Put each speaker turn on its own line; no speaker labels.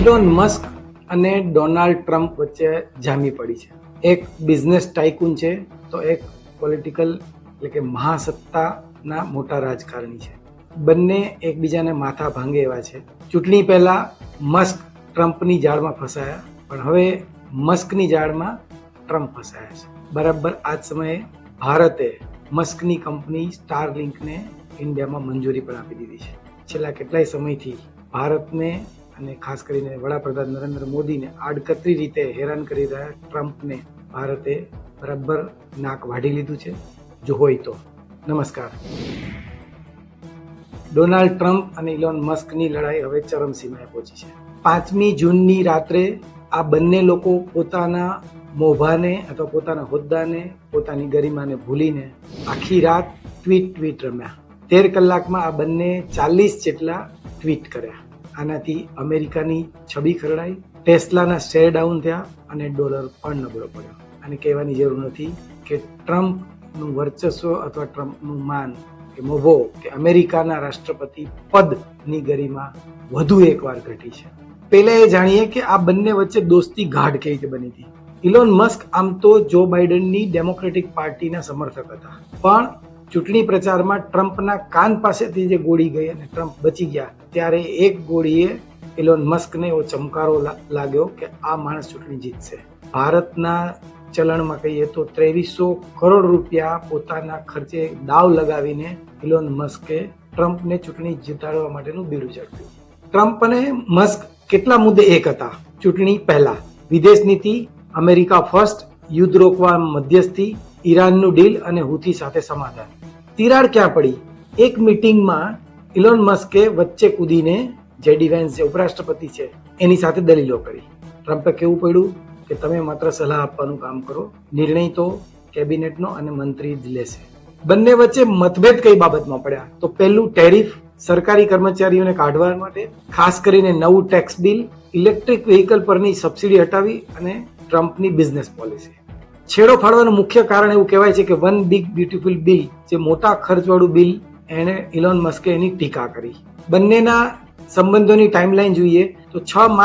Elon Musk અને Donald Trump વચ્ચે જામી પડી છે. એક બિઝનેસ ટાઇકૂન છે તો એક પોલિટિકલ એટલે કે મહાસત્તાના મોટા રાજકારણી છે. બંને એકબીજાને માથા ભાંગે એવા છે. ચૂંટણી પહેલા મસ્ક ટ્રમ્પની જાળમાં ફસાયા, પણ હવે મસ્કની જાળમાં ટ્રમ્પ ફસાયા છે. બરાબર આ જ સમયે ભારતે મસ્કની કંપની સ્ટારલિંકને ઇન્ડિયામાં મંજૂરી પણ આપી દીધી છે. છેલ્લા કેટલાય સમયથી ભારતને અને ખાસ કરીને વડાપ્રધાન નરેન્દ્ર મોદીને આડકતરી રીતે હેરાન કરી રહ્યા ટ્રમ્પને ભારતે બરાબર નાક વાઢી લીધું છે. જો હોય તો નમસ્કાર. ડોનાલ્ડ ટ્રમ્પ અને ઇલોન મસ્કની લડાઈ હવે ચરમસીમાએ પહોંચી છે. 5મી જૂનની રાત્રે આ બંને લોકો પોતાના મોભાને અથવા પોતાના હોદ્દાને, પોતાની ગરિમાને ભૂલીને આખી રાત ટ્વીટ રમ્યા. 13 કલાકમાં આ બંને 40 જેટલા ટ્વીટ કર્યા. આનાથી અમેરિકાની છબી ખરડાઈ, ટેસ્લાના શેર ડાઉન થયા અને ડોલર પણ નબળો પડ્યો. અને કહેવાની જરૂર નથી કે ટ્રમ્પનું વર્ચસ્વ અથવા ટ્રમ્પનું માન કે મોભો કે અમેરિકાના રાષ્ટ્રપતિ પદની ગરિમા વધુ એકવાર ઘટી છે. પહેલા એ જાણીએ કે આ બંને વચ્ચે દોસ્તી ગાઢ કેવી રીતે બની હતી. ઇલોન મસ્ક આમ તો જો બાઇડનની ડેમોક્રેટિક પાર્ટીના સમર્થક હતા, પણ ચૂંટણી પ્રચારમાં ટ્રમ્પના કાન પાસેથી જે ગોળી ગઈ અને ટ્રમ્પ બચી ગયા, ત્યારે એક ગોળીએ ઇલોન મસ્કને એવો ચમકારો લાગ્યો કે આ માણસ ચૂંટણી જીતશે. ભારતના ચલણમાં કહીએ તો 2300 કરોડ રૂપિયા પોતાના ખર્ચે દાવ લગાવીને ઇલોન મસ્કે ટ્રમ્પને ચૂંટણી જીતાડવા માટેનું બીડું ઝડપ્યું. ટ્રમ્પ અને મસ્ક કેટલા મુદ્દે એક હતા. ચૂંટણી પહેલા વિદેશ નીતિ, અમેરિકા ફર્સ્ટ, યુદ્ધ રોકવા મધ્યસ્થી, ઈરાનનું ડીલ અને હુથી સાથે સમાધાન. તિરાડ ક્યાં પડી? એક મીટિંગમાં ઇલોન મસ્કે વચ્ચે કૂદીને જેડી વેન્સ જે ઉપરાષ્ટ્રપતિ છે એની સાથે દલીલો કરી. ટ્રમ્પે કેવું પડ્યું કે તમે માત્ર સલાહ આપવાનું કામ કરો, નિર્ણય તો કેબિનેટનો અને મંત્રી જ લેશે. બંને વચ્ચે મતભેદ કઈ બાબતમાં પડ્યા? તો પહેલું ટેરિફ, સરકારી કર્મચારીઓને કાઢવા માટે, ખાસ કરીને નવું ટેક્સ બિલ, ઇલેક્ટ્રિક વ્હીકલ પરની સબસિડી હટાવી અને ટ્રમ્પની બિઝનેસ પોલિસી. છેડો ફાડવાનું મુખ્ય કારણ એવું કહેવાય છે કે વન બિગ બ્યુટીફુલ બિલ, જે મોટા ખર્ચવાળું બિલ, એને ઇલોન મસ્કે એની ટીકા કરી. બંનેના સંબંધોની ટાઈમલાઈન જોઈએ તો 6 માર્ચ